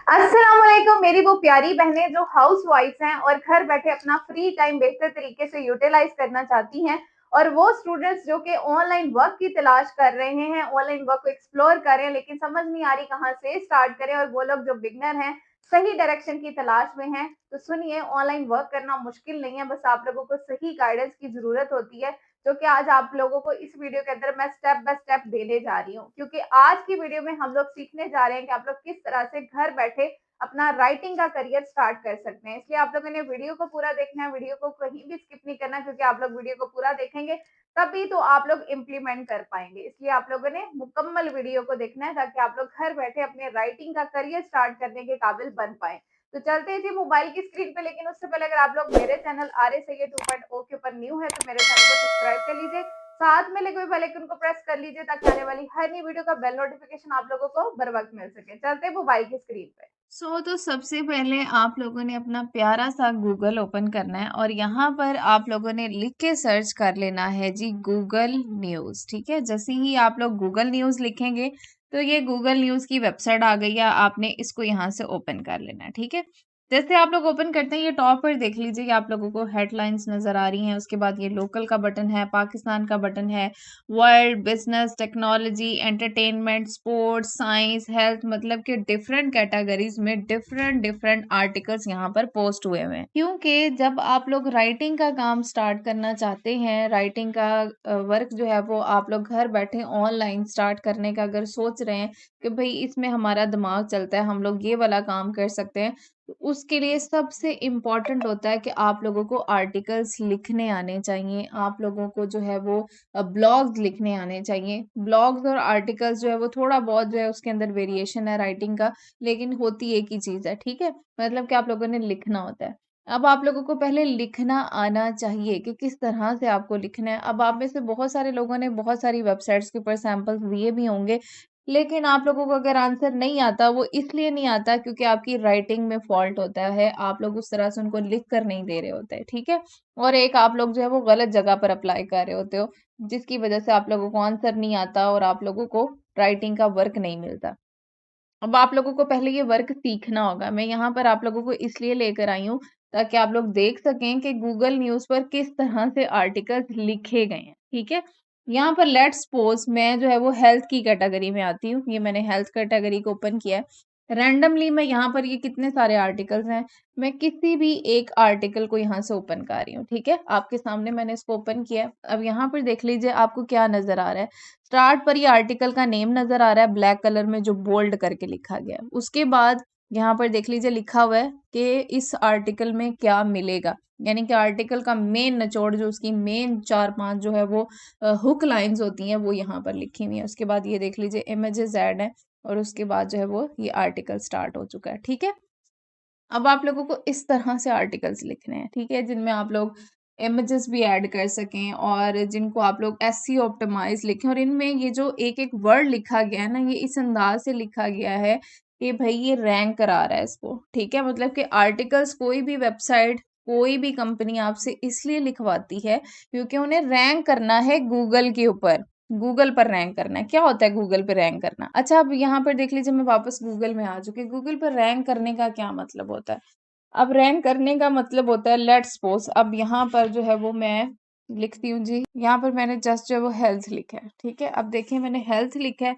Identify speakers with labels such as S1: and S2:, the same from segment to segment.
S1: अस्सलाम वालेकुम मेरी वो प्यारी बहनें जो हाउस वाइफ हैं और घर बैठे अपना फ्री टाइम बेहतर तरीके से यूटिलाइज करना चाहती हैं और वो स्टूडेंट्स जो कि ऑनलाइन वर्क की तलाश कर रहे हैं, ऑनलाइन वर्क को एक्सप्लोर कर रहे हैं लेकिन समझ नहीं आ रही कहाँ से स्टार्ट करें, और वो लोग जो बिगनर हैं, सही डायरेक्शन की तलाश में हैं, तो सुनिए, ऑनलाइन वर्क करना मुश्किल नहीं है, बस आप लोगों को सही गाइडेंस की ज़रूरत होती है, जो कि आज आप लोगों को इस वीडियो के अंदर मैं स्टेप बाय स्टेप देने जा रही हूँ। क्योंकि आज की वीडियो में हम लोग सीखने जा रहे हैं कि आप लोग किस तरह से घर बैठे अपना राइटिंग का करियर स्टार्ट कर सकते हैं। इसलिए आप लोगों ने वीडियो को पूरा देखना है, वीडियो को कहीं भी स्किप नहीं करना, क्योंकि आप लोग वीडियो को पूरा देखेंगे तभी तो आप लोग इम्प्लीमेंट कर पाएंगे। इसलिए आप लोगों ने मुकम्मल वीडियो को देखना है ताकि आप लोग घर बैठे अपने राइटिंग का करियर स्टार्ट करने के काबिल बन पाए। तो चलते हैं जी मोबाइल की स्क्रीन पे, लेकिन उससे पहले अगर आप लोग मेरे चैनल आर्य सैयद 2.0 के ऊपर न्यू है तो मेरे चैनल को सब्सक्राइब कर लीजिए, साथ में लगे हुए बेल आइकन को प्रेस कर लीजिए ताकि आने वाली हर नई वीडियो का बेल नोटिफिकेशन आप लोगों को बर वक्त मिल सके। चलते हैं मोबाइल की स्क्रीन पे।
S2: तो सबसे पहले आप लोगों ने अपना प्यारा सा गूगल ओपन करना है और यहाँ पर आप लोगों ने लिख के सर्च कर लेना है जी गूगल न्यूज़। ठीक है, जैसे ही आप लोग गूगल न्यूज़ लिखेंगे तो ये गूगल न्यूज़ की वेबसाइट आ गई है, आपने इसको यहाँ से ओपन कर लेना है। ठीक है, जैसे आप लोग ओपन करते हैं ये टॉप पर देख लीजिए कि आप लोगों को हेडलाइंस नजर आ रही हैं, उसके बाद ये लोकल का बटन है, पाकिस्तान का बटन है, world, business, technology, entertainment, sports, science, health, मतलब कि डिफरेंट कैटेगरीज में डिफरेंट डिफरेंट आर्टिकल्स यहाँ पर पोस्ट हुए हुए हैं। क्योंकि जब आप लोग राइटिंग का काम स्टार्ट करना चाहते हैं, राइटिंग का वर्क जो है वो आप लोग घर बैठे ऑनलाइन स्टार्ट करने का अगर सोच रहे हैं कि भाई इसमें हमारा दिमाग चलता है, हम लोग ये वाला काम कर सकते हैं, तो उसके लिए सबसे इम्पोर्टेंट होता है कि आप लोगों को आर्टिकल्स लिखने आने चाहिए। आप लोगों को जो है वो ब्लॉग्स लिखने आने चाहिए। ब्लॉग्स और आर्टिकल्स जो है वो थोड़ा बहुत जो है उसके अंदर वेरिएशन है राइटिंग का, लेकिन होती एक ही चीज़ है। ठीक है, मतलब कि आप लोगों ने लिखना होता है। अब आप लोगों को पहले लिखना आना चाहिए कि किस तरह से आपको लिखना है। अब आप में से बहुत सारे लोगों ने बहुत सारी वेबसाइट्स के ऊपर सैंपल्स दिए भी होंगे, लेकिन आप लोगों को अगर आंसर नहीं आता, वो इसलिए नहीं आता क्योंकि आपकी राइटिंग में फॉल्ट होता है, आप लोग उस तरह से उनको लिख कर नहीं दे रहे होते हैं। ठीक है, और एक आप लोग जो है वो गलत जगह पर अप्लाई कर रहे होते हो, जिसकी वजह से आप लोगों को आंसर नहीं आता और आप लोगों को राइटिंग का वर्क नहीं मिलता। अब आप लोगों को पहले ये वर्क सीखना होगा। मैं यहाँ पर आप लोगों को इसलिए लेकर आई हूँ ताकि आप लोग देख सकें कि गूगल न्यूज़ पर किस तरह से आर्टिकल्स लिखे गए हैं। ठीक है, यहाँ पर लेट्स सपोज मैं जो है वो हेल्थ की कैटेगरी में आती हूँ। ये मैंने हेल्थ कैटेगरी को ओपन किया है। रैंडमली मैं यहाँ पर ये कितने सारे आर्टिकल्स हैं, मैं किसी भी एक आर्टिकल को यहाँ से ओपन कर रही हूँ। ठीक है, आपके सामने मैंने इसको ओपन किया है। अब यहाँ पर देख लीजिए आपको क्या नजर आ रहा है। स्टार्ट पर ये आर्टिकल का नेम नजर आ रहा है ब्लैक कलर में जो बोल्ड करके लिखा गया है। उसके बाद यहाँ पर देख लीजिए लिखा हुआ है कि इस आर्टिकल में क्या मिलेगा, यानी कि आर्टिकल का मेन निचोड़ जो उसकी मेन 4-5 जो है वो हुक लाइंस होती हैं वो यहाँ पर लिखी हुई है। उसके बाद ये देख लीजिए इमेजेस ऐड है और उसके बाद जो है वो ये आर्टिकल स्टार्ट हो चुका है। ठीक है, अब आप लोगों को इस तरह से आर्टिकल्स लिखने हैं। ठीक है, जिनमें आप लोग इमेजेस भी ऐड कर सकें और जिनको आप लोग एसईओ ऑप्टिमाइज लिखें, और इनमें ये जो एक एक वर्ड लिखा गया है ना, ये इस अंदाज से लिखा गया है कि भाई ये रैंक करा रहा है इसको। ठीक है, मतलब कि आर्टिकल्स कोई भी वेबसाइट, कोई भी कंपनी आपसे इसलिए लिखवाती है क्योंकि उन्हें रैंक करना है गूगल के ऊपर। गूगल पर रैंक करना है। क्या होता है गूगल पे रैंक करना? अच्छा, अब यहाँ पर देख लीजिए मैं वापस गूगल में आ चुकी। गूगल पर रैंक करने का क्या मतलब होता है? अब रैंक करने का मतलब होता है लेट्स सपोज, अब यहाँ पर जो है वो मैं लिखती हूँ जी, यहाँ पर मैंने जस्ट जो है वो हेल्थ लिखा है। ठीक है, अब देखिए मैंने हेल्थ लिखा है,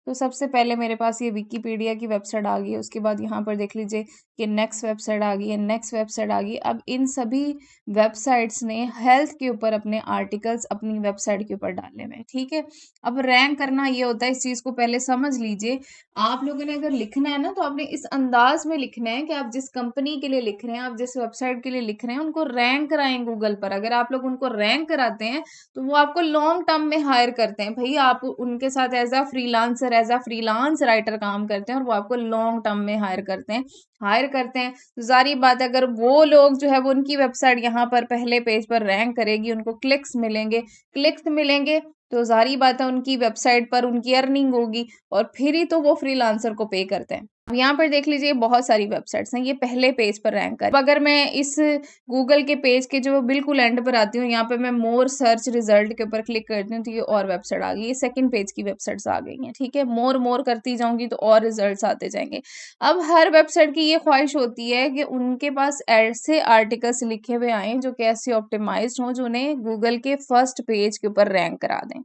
S2: तो सबसे पहले मेरे पास ये विकिपीडिया की वेबसाइट आ गई है। उसके बाद यहाँ पर देख लीजिए कि नेक्स्ट वेबसाइट आ गई है, नेक्स्ट वेबसाइट आ गई। अब इन सभी वेबसाइट्स ने हेल्थ के ऊपर अपने आर्टिकल्स अपनी वेबसाइट के ऊपर डाले हुए हैं। ठीक है, अब रैंक करना ये होता है, इस चीज़ को पहले समझ लीजिए। आप लोगों ने अगर लिखना है ना तो आपने इस अंदाज में लिखना है कि आप जिस कंपनी के लिए लिख रहे हैं, आप जिस वेबसाइट के लिए लिख रहे हैं, उनको रैंक कराएं गूगल पर। अगर आप लोग उनको रैंक कराते हैं तो वो आपको लॉन्ग टर्म में हायर करते हैं। भई आप उनके साथ एज़ अ फ्रीलांस राइटर काम करते हैं और वो आपको लॉन्ग टर्म में हायर करते हैं। तो ज़ाहिर बात है अगर वो लोग जो है वो उनकी वेबसाइट यहाँ पर पहले पेज पर रैंक करेगी, उनको क्लिक्स मिलेंगे तो ज़ाहिर बात है उनकी वेबसाइट पर उनकी अर्निंग होगी और फिर ही तो वो फ्रीलांसर को पे करते हैं। अब यहाँ पर देख लीजिए बहुत सारी वेबसाइट्स हैं, ये पहले पेज पर रैंक कर। अगर मैं इस गूगल के पेज के जो बिल्कुल एंड पर आती हूँ, यहाँ पे मैं मोर सर्च रिजल्ट के ऊपर क्लिक करती हूँ तो ये और वेबसाइट आ गई, ये सेकंड पेज की वेबसाइट्स आ गई हैं, ठीक है। मोर मोर करती जाऊंगी तो और रिजल्ट्स आते जाएंगे। अब हर वेबसाइट की ये ख्वाहिश होती है कि उनके पास ऐसे आर्टिकल्स लिखे हुए आए जो कि ऐसे ऑप्टिमाइज्ड हों जो उन्हें गूगल के फर्स्ट पेज के ऊपर रैंक करा दें।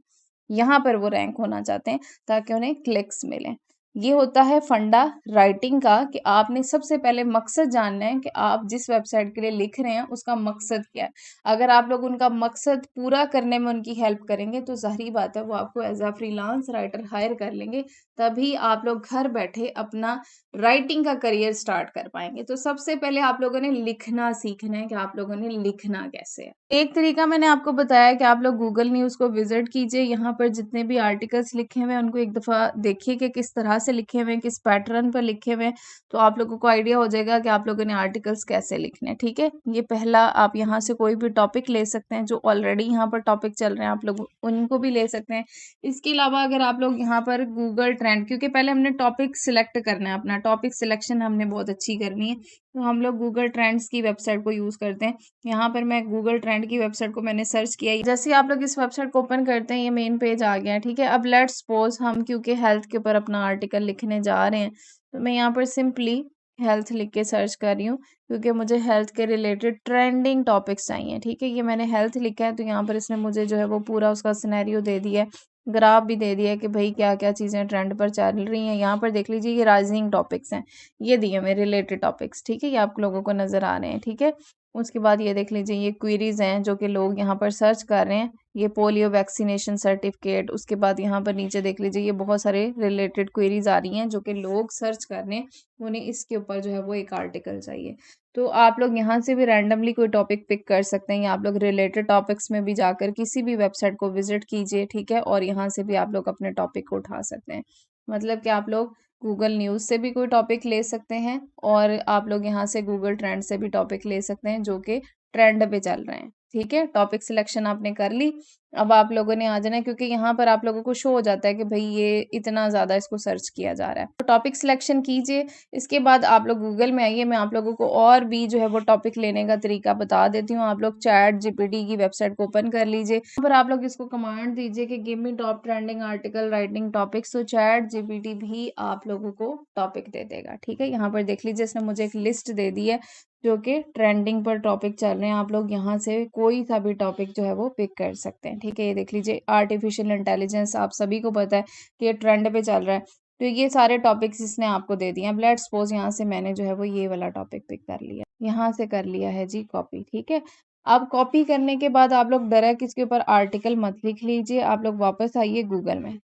S2: यहाँ पर वो रैंक होना चाहते हैं ताकि उन्हें क्लिक्स मिलें। ये होता है फंडा राइटिंग का कि आपने सबसे पहले मकसद जानना है कि आप जिस वेबसाइट के लिए लिख रहे हैं उसका मकसद क्या है। अगर आप लोग उनका मकसद पूरा करने में उनकी हेल्प करेंगे तो ज़ाहिर बात है वो आपको as a freelance writer hire कर लेंगे। तभी आप लोग घर बैठे अपना राइटिंग का करियर स्टार्ट कर पाएंगे। तो सबसे पहले आप लोगों ने लिखना सीखना है कि आप लोगों ने लिखना कैसे है। एक तरीका मैंने आपको बताया कि आप लोग गूगल न्यूज़ को विजिट कीजिए, यहाँ पर जितने भी आर्टिकल्स लिखे हुए हैं उनको एक दफ़ा देखिए कि किस तरह से लिखे हुए हैं, किस पैटर्न पर लिखे हुए हैं, तो आप लोगों को आइडिया हो जाएगा कि आप लोगों ने आर्टिकल्स कैसे लिखने हैं, ठीक है। ये पहला, आप यहाँ से कोई भी टॉपिक ले सकते हैं जो ऑलरेडी यहाँ पर टॉपिक चल रहे हैं, आप लोग उनको भी ले सकते हैं। इसके अलावा अगर आप लोग यहाँ पर गूगल ट्रेंड, क्योंकि पहले हमने टॉपिक सिलेक्ट करना है, अपना टॉपिक सिलेक्शन हमने बहुत अच्छी करनी है, तो हम लोग गूगल ट्रेंड्स की वेबसाइट को यूज़ करते हैं। यहाँ पर मैं गूगल ट्रेंड की वेबसाइट को मैंने सर्च किया। जैसे ही आप लोग इस वेबसाइट को ओपन करते हैं ये मेन पेज आ गया है, ठीक है। अब लेट्स सपोज हम क्योंकि हेल्थ के ऊपर अपना आर्टिकल लिखने जा रहे हैं तो मैं यहाँ पर सिंपली हेल्थ लिख के सर्च कर रही हूँ क्योंकि मुझे हेल्थ के रिलेटेड ट्रेंडिंग टॉपिक्स चाहिए, ठीक है। ये मैंने हेल्थ लिखा है तो यहाँ पर इसने मुझे जो है वो पूरा उसका सिनेरियो दे दिया है, ग्राफ भी दे दिया है कि भाई क्या क्या चीज़ें ट्रेंड पर चल रही हैं। यहाँ पर देख लीजिए ये राइजिंग टॉपिक्स हैं, ये दिए मेरे रिलेटेड टॉपिक्स, ठीक है। ये आप लोगों को नज़र आ रहे हैं, ठीक है। उसके बाद ये देख लीजिए ये क्वेरीज हैं जो कि लोग यहाँ पर सर्च कर रहे हैं, ये पोलियो वैक्सीनेशन सर्टिफिकेट। उसके बाद यहाँ पर नीचे देख लीजिए ये बहुत सारे रिलेटेड क्वेरीज आ रही हैं जो कि लोग सर्च कर रहे हैं, उन्हें इसके ऊपर जो है वो एक आर्टिकल चाहिए। तो आप लोग यहाँ से भी रैंडमली कोई टॉपिक पिक कर सकते हैं या आप लोग रिलेटेड टॉपिक्स में भी जाकर किसी भी वेबसाइट को विजिट कीजिए, ठीक है। और यहाँ से भी आप लोग अपने टॉपिक को उठा सकते हैं। मतलब कि आप लोग गूगल न्यूज़ से भी कोई टॉपिक ले सकते हैं और आप लोग यहाँ से गूगल ट्रेंड से भी टॉपिक ले सकते हैं जो कि ट्रेंड पे चल रहे हैं, ठीक है। टॉपिक सिलेक्शन आपने कर ली। अब आप लोगों ने आ जाना है क्योंकि यहाँ पर आप लोगों को शो हो जाता है कि भाई ये इतना ज़्यादा इसको सर्च किया जा रहा है, तो टॉपिक सिलेक्शन कीजिए। इसके बाद आप लोग गूगल में आइए, मैं आप लोगों को और भी जो है वो टॉपिक लेने का तरीका बता देती हूँ। आप लोग चैट जीपीटी की वेबसाइट को ओपन कर लीजिए, यहाँ पर आप लोग इसको कमांड दीजिए कि give me top trending article writing topics, तो चैट जीपीटी भी आप लोगों को टॉपिक दे देगा, ठीक है। यहाँ पर देख लीजिए इसने मुझे एक लिस्ट दे दी है जो कि ट्रेंडिंग पर टॉपिक चल रहे हैं। आप लोग यहाँ से कोई सा भी टॉपिक जो है वो पिक कर सकते हैं, ठीक है। ये देख लीजिए आर्टिफिशियल इंटेलिजेंस, आप सभी को पता है कि ये ट्रेंड पे चल रहा है, तो ये सारे टॉपिक्स इसने आपको दे दिए। अब लेट्स सपोज यहाँ से मैंने जो है वो ये वाला टॉपिक पिक कर लिया, यहाँ से कर लिया है जी कॉपी, ठीक है। अब कॉपी करने के बाद आप लोग डायरेक्ट इसके ऊपर आर्टिकल मत लिख लीजिए, आप लोग वापस आइए गूगल में,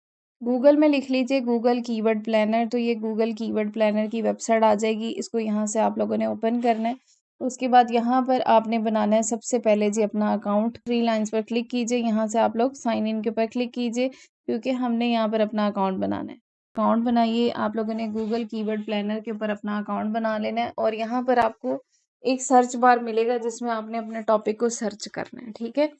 S2: गूगल में लिख लीजिए गूगल कीवर्ड प्लानर। तो ये गूगल कीवर्ड प्लानर की वेबसाइट आ जाएगी, इसको यहाँ से आप लोगों ने ओपन करना है। उसके बाद यहाँ पर आपने बनाना है सबसे पहले जी अपना अकाउंट, 3 लाइन्स पर क्लिक कीजिए, यहाँ से आप लोग साइन इन के ऊपर क्लिक कीजिए क्योंकि हमने यहाँ पर अपना अकाउंट बनाना है। अकाउंट बनाइए, आप लोगों ने गूगल कीवर्ड प्लानर के ऊपर अपना अकाउंट बना लेना है और यहाँ पर आपको एक सर्च बार मिलेगा जिसमें आपने अपने टॉपिक को सर्च करना है, ठीक है।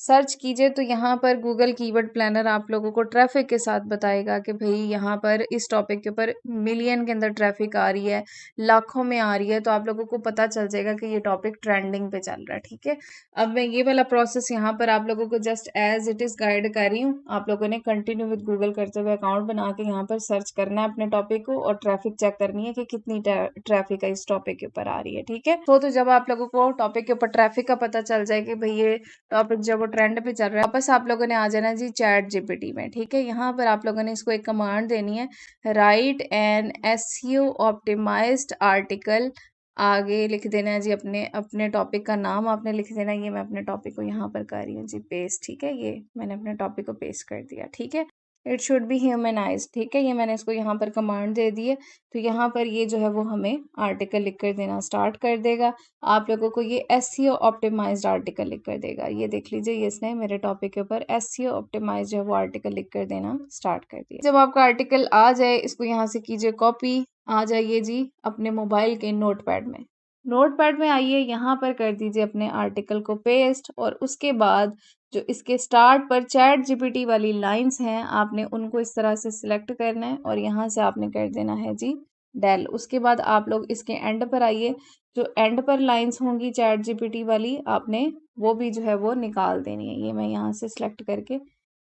S2: सर्च कीजिए तो यहाँ पर गूगल कीवर्ड प्लानर आप लोगों को ट्रैफिक के साथ बताएगा कि भाई यहाँ पर इस टॉपिक के ऊपर मिलियन के अंदर ट्रैफिक आ रही है, लाखों में आ रही है, तो आप लोगों को पता चल जाएगा कि ये टॉपिक ट्रेंडिंग पे चल रहा है, ठीक है। अब मैं ये वाला प्रोसेस यहाँ पर आप लोगों को just as it is guide कर रही हूँ। आप लोगों ने कंटिन्यू विद गूगल करते हुए अकाउंट बना के यहाँ पर सर्च करना है अपने टॉपिक को और ट्रैफिक चेक करनी है कि कितनी ट्रैफिक इस टॉपिक के ऊपर आ रही है, ठीक है। तो जब आप लोगों को टॉपिक के ऊपर ट्रैफिक का पता चल जाए कि भाई ये टॉपिक जब वो ट्रेंड पे चल रहा है, वापस आप लोगों ने आ जाना जी चैट जीपीटी में, ठीक है। यहाँ पर आप लोगों ने इसको एक कमांड देनी है, write an SEO optimised article, आगे लिख देना है जी अपने अपने टॉपिक का नाम आपने लिख देना है। ये मैं अपने टॉपिक को यहाँ पर कर रही हूँ जी पेस्ट, ठीक है। ये मैंने अपने टॉपिक को पेस्ट कर दिया, ठीक है। इट शुड बी ह्यूमनाइज्ड, ठीक है। ये मैंने इसको यहाँ पर कमांड दे दी है, तो यहाँ पर ये जो है वो हमें आर्टिकल लिख कर देना स्टार्ट कर देगा। आप लोगों को ये एसईओ ऑप्टिमाइज्ड आर्टिकल लिख कर देगा। ये देख लीजिए ये इसने मेरे टॉपिक के ऊपर एसईओ ऑप्टिमाइज्ड जो है वो आर्टिकल लिख कर देना स्टार्ट कर दिया। जब आपका आर्टिकल आ जाए इसको यहाँ से कीजिए कॉपी, आ जाइए जी अपने मोबाइल के नोटपैड में, नोटपैड में आइए, यहाँ पर कर दीजिए अपने आर्टिकल को पेस्ट और उसके बाद जो इसके स्टार्ट पर चैट जीपीटी वाली लाइंस हैं आपने उनको इस तरह से सिलेक्ट करना है और यहाँ से आपने कर देना है जी डेल। उसके बाद आप लोग इसके एंड पर आइए, जो एंड पर लाइंस होंगी चैट जीपीटी वाली, आपने वो भी जो है वो निकाल देनी है। ये मैं यहाँ से सिलेक्ट करके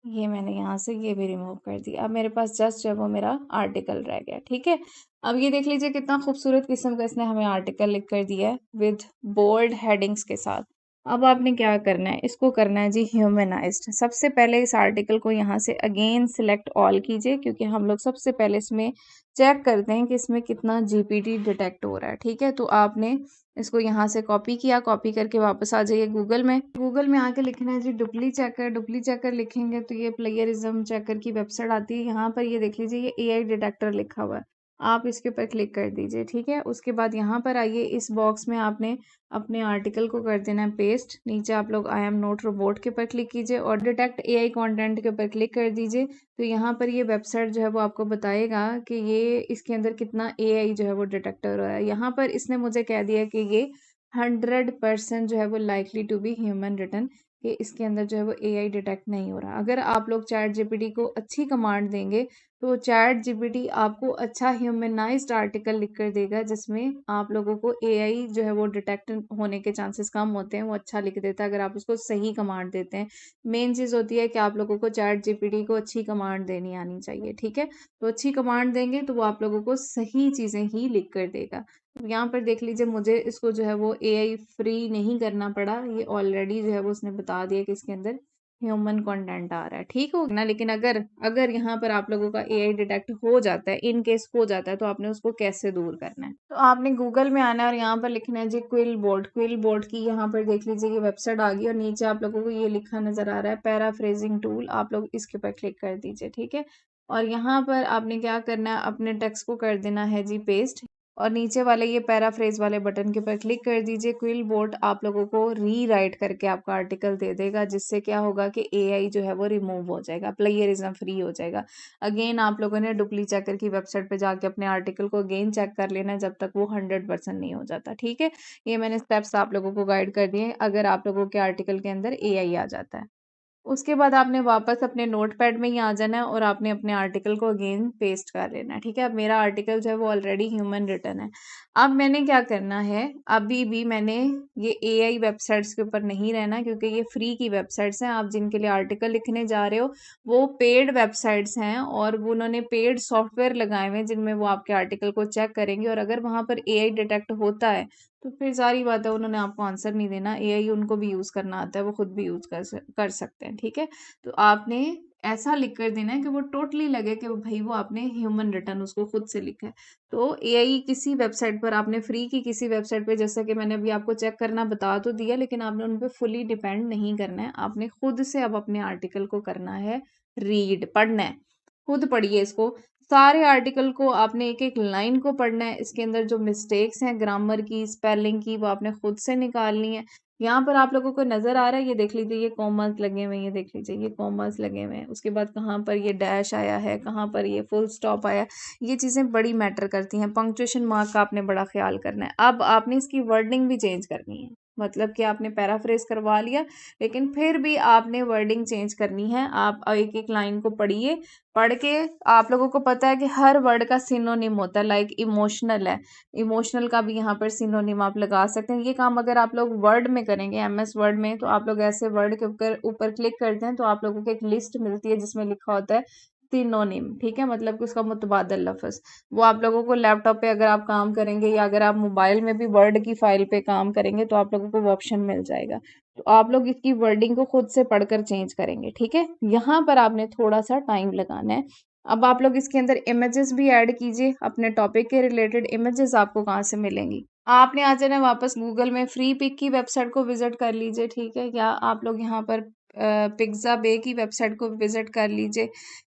S2: ये मैंने यहाँ से ये भी रिमूव कर दिया। अब मेरे पास जस्ट जो है वो मेरा आर्टिकल रह गया। ठीक है, अब ये देख लीजिए कितना खूबसूरत किस्म का इसने हमें आर्टिकल लिख कर दिया है विद बोल्ड हेडिंग्स के साथ। अब आपने क्या करना है, इसको करना है जी ह्यूमनाइज्ड। सबसे पहले इस आर्टिकल को यहाँ से अगेन सिलेक्ट ऑल कीजिए, क्योंकि हम लोग सबसे पहले इसमें चेक करते हैं कि इसमें कितना जीपीटी डिटेक्ट हो रहा है। ठीक है, तो आपने इसको यहाँ से कॉपी किया, कॉपी करके वापस आ जाइए गूगल में। गूगल में आके लिखना है जी डुप्ली चेकर। डुप्ली चेकर लिखेंगे तो ये प्लेयरिज्म चेकर की वेबसाइट आती है। यहाँ पर ये देख लीजिए, ये एआई डिटेक्टर लिखा हुआ है, आप इसके ऊपर क्लिक कर दीजिए। ठीक है, उसके बाद यहाँ पर आइए, इस बॉक्स में आपने अपने आर्टिकल को कर देना है पेस्ट। नीचे आप लोग आई एम नॉट रोबोट के ऊपर क्लिक कीजिए और डिटेक्ट एआई कंटेंट के ऊपर क्लिक कर दीजिए। तो यहाँ पर ये वेबसाइट जो है वो आपको बताएगा कि ये इसके अंदर कितना एआई जो है वो डिटेक्टर हो रहा है। यहाँ पर इसने मुझे कह दिया कि ये 100% जो है वो likely to be human written, कि इसके अंदर जो है वो एआई डिटेक्ट नहीं हो रहा। अगर आप लोग चैट जीपीटी को अच्छी कमांड देंगे तो चैट जीपीटी आपको अच्छा ह्यूमनाइज्ड आर्टिकल लिख कर देगा, जिसमें आप लोगों को एआई जो है वो डिटेक्ट होने के चांसेस कम होते हैं, वो अच्छा लिख देता है अगर आप उसको सही कमांड देते हैं। मेन चीज़ होती है कि आप लोगों को चैट जीपीटी को अच्छी कमांड देनी आनी चाहिए। ठीक है, तो अच्छी कमांड देंगे तो वो आप लोगों को सही चीज़ें ही लिख कर देगा। यहाँ पर देख लीजिए, मुझे इसको जो है वो एआई फ्री नहीं करना पड़ा, ये ऑलरेडी जो है वो उसने बता दिया कि इसके अंदर ह्यूमन कंटेंट आ रहा है। ठीक हो ना, लेकिन अगर अगर यहाँ पर आप लोगों का एआई डिटेक्ट हो जाता है, इन केस हो जाता है, तो आपने उसको कैसे दूर करना है। तो आपने गूगल में आना है और यहाँ पर लिखना है जी क्विल बोर्ड। क्विल बोर्ड की यहाँ पर देख लीजिए ये वेबसाइट आ गई और नीचे आप लोगों को ये लिखा नजर आ रहा है पैराफ्रेजिंग टूल, आप लोग इसके ऊपर क्लिक कर दीजिए। ठीक है, और यहाँ पर आपने क्या करना है, अपने टेक्स्ट को कर देना है जी पेस्ट, और नीचे वाले ये पैराफ्रेज वाले बटन के ऊपर क्लिक कर दीजिए। क्विल बोर्ड आप लोगों को रीराइट करके आपका आर्टिकल दे देगा, जिससे क्या होगा कि एआई जो है वो रिमूव हो जाएगा, प्लेयरिज्म फ्री हो जाएगा। अगेन आप लोगों ने डुप्ली चेकर की वेबसाइट पे जाके अपने आर्टिकल को अगेन चेक कर लेना है, जब तक वो 100% नहीं हो जाता। ठीक है, ये मैंने स्टेप्स आप लोगों को गाइड कर दिए अगर आप लोगों के आर्टिकल के अंदर एआई आ जाता है। उसके बाद आपने वापस अपने नोटपैड में ही आ जाना है और आपने अपने आर्टिकल को अगेन पेस्ट कर लेना है। ठीक है, अब मेरा आर्टिकल जो है वो ऑलरेडी ह्यूमन रिटन है। अब मैंने क्या करना है, अभी भी मैंने ये एआई वेबसाइट्स के ऊपर नहीं रहना, क्योंकि ये फ्री की वेबसाइट्स हैं। आप जिनके लिए आर्टिकल लिखने जा रहे हो वो पेड वेबसाइट्स हैं, और वो उन्होंने पेड सॉफ्टवेयर लगाए हुए हैं जिनमें वो आपके आर्टिकल को चेक करेंगे, और अगर वहां पर एआई डिटेक्ट होता है तो फिर सारी बात है, उन्होंने आपको आंसर नहीं देना। एआई उनको भी यूज करना आता है, वो खुद भी यूज कर सकते हैं। ठीक है, तो आपने ऐसा लिख कर देना है कि वो टोटली लगे कि भाई वो आपने ह्यूमन रिटर्न उसको खुद से लिखा है। तो एआई किसी वेबसाइट पर, आपने फ्री की किसी वेबसाइट पे, जैसा कि मैंने अभी आपको चेक करना बता तो दिया, लेकिन आपने उन पर फुली डिपेंड नहीं करना है। आपने खुद से अब अपने आर्टिकल को करना है रीड, पढ़ना है। खुद पढ़िए इसको, सारे आर्टिकल को आपने एक एक लाइन को पढ़ना है। इसके अंदर जो मिस्टेक्स हैं ग्रामर की, स्पेलिंग की, वो आपने खुद से निकालनी है। यहाँ पर आप लोगों को नजर आ रहा है, ये देख लीजिए, ये कॉमर्स लगे हुए हैं, ये देख लीजिए ये कॉमर्स लगे हुए हैं। उसके बाद कहाँ पर ये डैश आया है, कहाँ पर ये फुल स्टॉप आया, ये चीजें बड़ी मैटर करती हैं। पंक्चुएशन मार्क का आपने बड़ा ख्याल करना है। अब आपने इसकी वर्डिंग भी चेंज करनी है, मतलब कि आपने पैराफ्रेज करवा लिया, लेकिन फिर भी आपने वर्डिंग चेंज करनी है। आप एक एक लाइन को पढ़िए, पढ़ के आप लोगों को पता है कि हर वर्ड का सिनोनिम होता है। लाइक इमोशनल है, इमोशनल का भी यहाँ पर सिनोनिम आप लगा सकते हैं। ये काम अगर आप लोग वर्ड में करेंगे, एमएस वर्ड में, तो आप लोग ऐसे वर्ड के ऊपर ऊपर क्लिक करते हैं तो आप लोगों को एक लिस्ट मिलती है जिसमें लिखा होता है सिनोनिम। ठीक है, मतलब कि उसका मुतबादल लफ्ज। वो आप लोगों को लैपटॉप पे अगर आप काम करेंगे या अगर आप मोबाइल में भी वर्ड की फाइल पे काम करेंगे तो आप लोगों को वो ऑप्शन मिल जाएगा। तो आप लोग इसकी वर्डिंग को खुद से पढ़कर चेंज करेंगे। ठीक है, यहाँ पर आपने थोड़ा सा टाइम लगाना है। अब आप लोग इसके अंदर इमेजेस भी ऐड कीजिए, अपने टॉपिक के रिलेटेड इमेजेस आपको कहाँ से मिलेंगी। आपने आ जाना वापस गूगल में, फ्री पिक की वेबसाइट को विजिट कर लीजिए। ठीक है, या आप लोग यहाँ पर पिज्जा बे की वेबसाइट को विजिट कर लीजिए।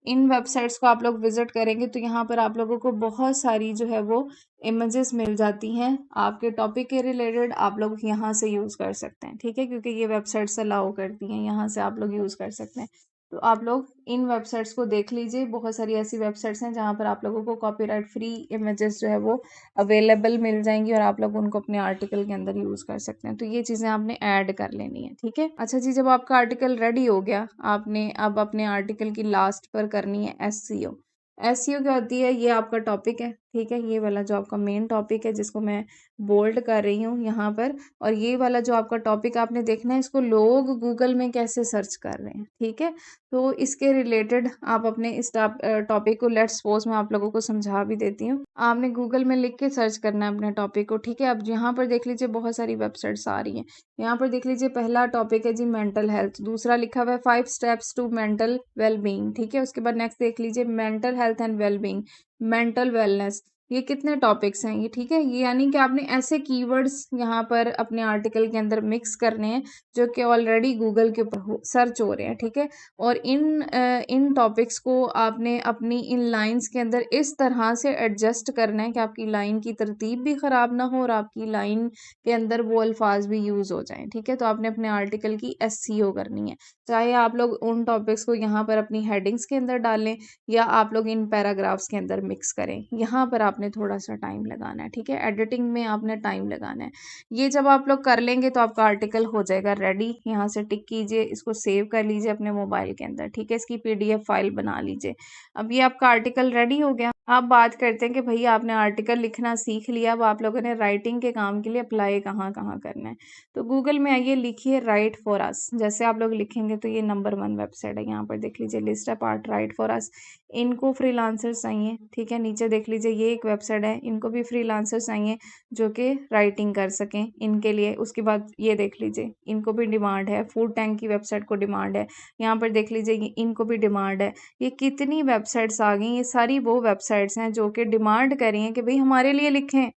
S2: इन वेबसाइट्स को आप लोग विजिट करेंगे तो यहाँ पर आप लोगों को बहुत सारी जो है वो इमेजेस मिल जाती हैं आपके टॉपिक के रिलेटेड, आप लोग यहाँ से यूज़ कर सकते हैं। ठीक है, क्योंकि ये वेबसाइट्स अलाउ करती हैं, यहाँ से आप लोग यूज़ कर सकते हैं। तो आप लोग इन वेबसाइट्स को देख लीजिए, बहुत सारी ऐसी वेबसाइट्स हैं जहाँ पर आप लोगों को कॉपीराइट फ्री इमेजेस जो है वो अवेलेबल मिल जाएंगी और आप लोग उनको अपने आर्टिकल के अंदर यूज़ कर सकते हैं। तो ये चीज़ें आपने ऐड कर लेनी है। ठीक है, अच्छा जी, जब आपका आर्टिकल रेडी हो गया, आपने अब अपने आर्टिकल की लास्ट पर करनी है एसईओ। एसईओ क्या होती है, ये आपका टॉपिक है। ठीक है, ये वाला जो आपका मेन टॉपिक है जिसको मैं बोल्ड कर रही हूँ यहाँ पर, और ये वाला जो आपका टॉपिक आपने देखना है इसको लोग गूगल में कैसे सर्च कर रहे हैं, ठीक है। तो इसके रिलेटेड आप अपने इस टॉपिक को, लेट्स सपोज मैं आप लोगों को समझा भी देती हूँ। आपने गूगल में लिख के सर्च करना है अपने टॉपिक को, ठीक है। अब यहाँ पर देख लीजिए बहुत सारी वेबसाइट्स आ रही हैं। यहाँ पर देख लीजिए पहला टॉपिक है जी मेंटल हेल्थ, दूसरा लिखा हुआ है 5 स्टेप्स टू मेंटल वेलबींग, ठीक है। उसके बाद नेक्स्ट देख लीजिए mental health and wellbeing, mental wellness. ये कितने टॉपिक्स हैं ये, ठीक है। ये यानी कि आपने ऐसे कीवर्ड्स यहाँ पर अपने आर्टिकल के अंदर मिक्स करने हैं जो कि ऑलरेडी गूगल के ऊपर सर्च हो रहे हैं, ठीक है। और इन टॉपिक्स को आपने अपनी इन लाइंस के अंदर इस तरह से एडजस्ट करना है कि आपकी लाइन की तरतीब भी ख़राब ना हो और आपकी लाइन के अंदर वो अल्फाज भी यूज़ हो जाएं, ठीक है। तो आपने अपने आर्टिकल की एसईओ करनी है, चाहे आप लोग उन टॉपिक्स को यहाँ पर अपनी हेडिंग्स के अंदर डालें या आप लोग इन पैराग्राफ्स के अंदर मिक्स करें। यहाँ पर आपने थोड़ा सा टाइम लगाना है, ठीक है। एडिटिंग में आपने टाइम लगाना है। ये जब आप लोग कर लेंगे तो आपका आर्टिकल हो जाएगा रेडी। यहाँ से टिक कीजिए, इसको सेव कर लीजिए अपने मोबाइल के अंदर, ठीक है। इसकी पीडीएफ फाइल बना लीजिए। अब ये आपका आर्टिकल रेडी हो गया। आप बात करते हैं कि भैया आपने आर्टिकल लिखना सीख लिया, अब आप लोगों ने राइटिंग के काम के लिए अप्लाई कहाँ कहाँ करना है। तो गूगल में आइए, लिखिए राइट फॉर अस। जैसे आप लोग लिखेंगे तो ये नंबर 1 वेबसाइट है। यहाँ पर देख लीजिए लिस्ट है पार्ट राइट फॉर अस। इनको फ्रीलांसर्स चाहिए, ठीक है। नीचे देख लीजिए ये एक वेबसाइट है, इनको भी फ्रीलांसर्स चाहिए जो कि राइटिंग कर सकें इनके लिए। उसके बाद ये देख लीजिए इनको भी डिमांड है, फूड टैंक की वेबसाइट को डिमांड है। यहाँ पर देख लीजिए इनको भी डिमांड है। ये कितनी वेबसाइट्स आ गई, ये सारी वो वेबसाइट्स हैं जो कि डिमांड कर रही हैं कि भाई हमारे लिए लिखें,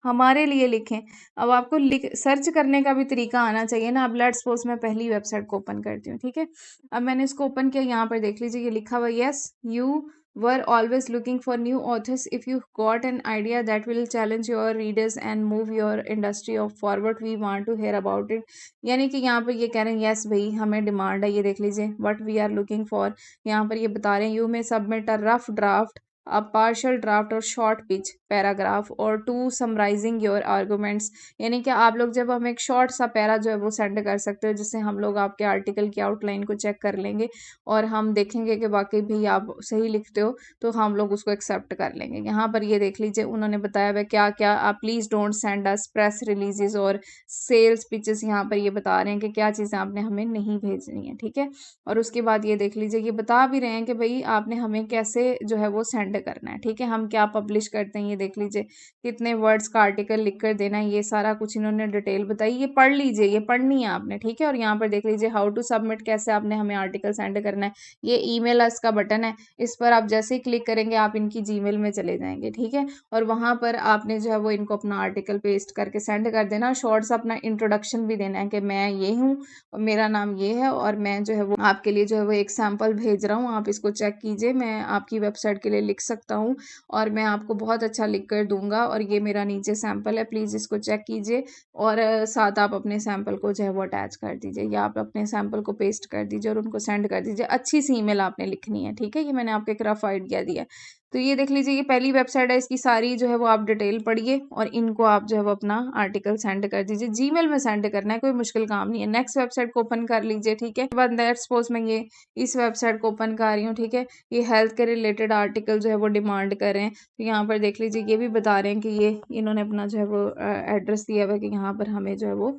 S2: हमारे लिए लिखें। अब आपको सर्च करने का भी तरीका आना चाहिए ना। अब लेट्स सपोज मैं पहली वेबसाइट को ओपन करती हूँ, ठीक है। अब मैंने इसको ओपन किया, यहाँ पर देख लीजिए ये लिखा हुआ yes you were always looking for new authors. If you got an idea that will challenge your readers and move your industry of forward, we want to hear about it. यानी कि यहाँ पर ये कह रहे हैं यस भाई हमें डिमांड है, ये देख लीजिए what we are looking for. यहाँ पर ये बता रहे हैं you may submit a rough draft, a partial draft और short pitch पैराग्राफ और टू समराइजिंग योर आर्गूमेंट्स। यानी कि आप लोग जब हम एक शॉर्ट सा पैरा जो है वो सेंड कर सकते हो, जिससे हम लोग आपके आर्टिकल की आउटलाइन को चेक कर लेंगे और हम देखेंगे कि वाकई भी आप सही लिखते हो तो हम लोग उसको एक्सेप्ट कर लेंगे। यहाँ पर ये देख लीजिए उन्होंने बताया हुआ क्या क्या, आप please don't send us press releases और सेल्स पिचेस। यहाँ पर ये बता रहे हैं कि क्या चीज़ें आपने हमें नहीं भेजनी है, ठीक है। और उसके बाद ये देख लीजिए ये बता भी रहे हैं कि भाई आपने हमें कैसे जो है वो सेंड करना है, ठीक है। हम क्या पब्लिश करते हैं, ये देख लीजिए कितने वर्ड्स का आर्टिकल लिख कर देना है, ये सारा कुछ इन्होंने डिटेल बताई। ये पढ़ लीजिए, ये पढ़नी है आपने, ठीक है। और यहाँ पर देख लीजिए हाउ टू सबमिट, कैसे आपने हमें आर्टिकल सेंड करना है। ये ईमेल अस का बटन है, इस पर आप जैसे ही क्लिक करेंगे आप इनकी जीमेल में चले जाएंगे, ठीक है। और वहाँ पर आपने जो है वो इनको अपना आर्टिकल पेस्ट करके सेंड कर देना। शॉर्ट सा अपना इंट्रोडक्शन भी देना है कि मैं ये हूँ और मेरा नाम ये है और मैं जो है वो आपके लिए जो है वो एक सैम्पल भेज रहा हूँ, आप इसको चेक कीजिए। मैं आपकी वेबसाइट के लिए लिख सकता हूँ और मैं आपको बहुत अच्छा लिख कर दूंगा और ये मेरा नीचे सैंपल है, प्लीज़ इसको चेक कीजिए। और साथ आप अपने सैंपल को जो है वो अटैच कर दीजिए या आप अपने सैंपल को पेस्ट कर दीजिए और उनको सेंड कर दीजिए। अच्छी सी ईमेल आपने लिखनी है, ठीक है। ये मैंने आपको एक रफ आइडिया दिया है। तो ये देख लीजिए ये पहली वेबसाइट है, इसकी सारी जो है वो आप डिटेल पढ़िए और इनको आप जो है वो अपना आर्टिकल सेंड कर दीजिए। जीमेल में सेंड करना है, कोई मुश्किल काम नहीं है। नेक्स्ट वेबसाइट को ओपन कर लीजिए, ठीक है। बाद लेट्स सपोज मैं ये इस वेबसाइट को ओपन कर रही हूँ, ठीक है। ये हेल्थ के रिलेटेड आर्टिकल जो है वो डिमांड कर रहे हैं। तो यहाँ पर देख लीजिए ये भी बता रहे हैं कि ये इन्होंने अपना जो है वो एड्रेस दिया हुआ है कि यहाँ पर हमें जो है वो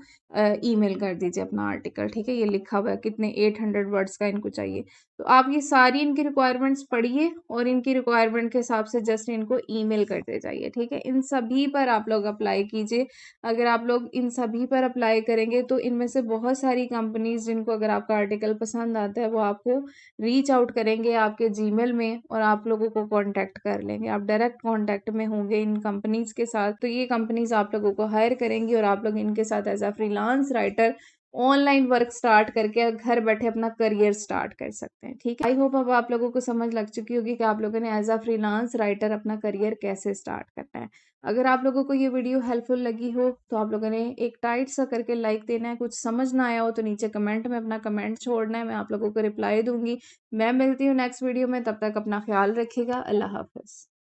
S2: ईमेल कर दीजिए अपना आर्टिकल, ठीक है। ये लिखा हुआ है कितने 800 वर्ड्स का इनको चाहिए। तो आप ये सारी इनकी रिक्वायरमेंट्स पढ़िए और इनकी रिक्वायरमेंट के हिसाब से जस्ट इनको ईमेल करते जाइए, ठीक है। इन सभी पर आप लोग अप्लाई कीजिए। अगर आप लोग इन सभी पर अप्लाई करेंगे तो इनमें से बहुत सारी कंपनीज जिनको अगर आपका आर्टिकल पसंद आता है वो आपको रीच आउट करेंगे आपके जीमेल में और आप लोगों को कांटेक्ट कर लेंगे। आप डायरेक्ट कांटेक्ट में होंगे इन कंपनीज के साथ, तो ये कंपनीज आप लोगों को हायर करेंगी और आप लोग इनके साथ as a freelance writer online work start करके घर बैठे अपना करियर स्टार्ट कर सकते हैं, ठीक है। आई होप अब आप लोगों को समझ लग चुकी होगी कि आप लोगों ने एज अ फ्रीलांस राइटर अपना करियर कैसे स्टार्ट करना है। अगर आप लोगों को ये वीडियो हेल्पफुल लगी हो तो आप लोगों ने एक टाइट सा करके लाइक देना है। कुछ समझ ना आया हो तो नीचे कमेंट में अपना कमेंट छोड़ना है, मैं आप लोगों को रिप्लाई दूंगी। मैं मिलती हूँ नेक्स्ट वीडियो में, तब तक अपना ख्याल रखिएगा। अल्लाह हाफिज।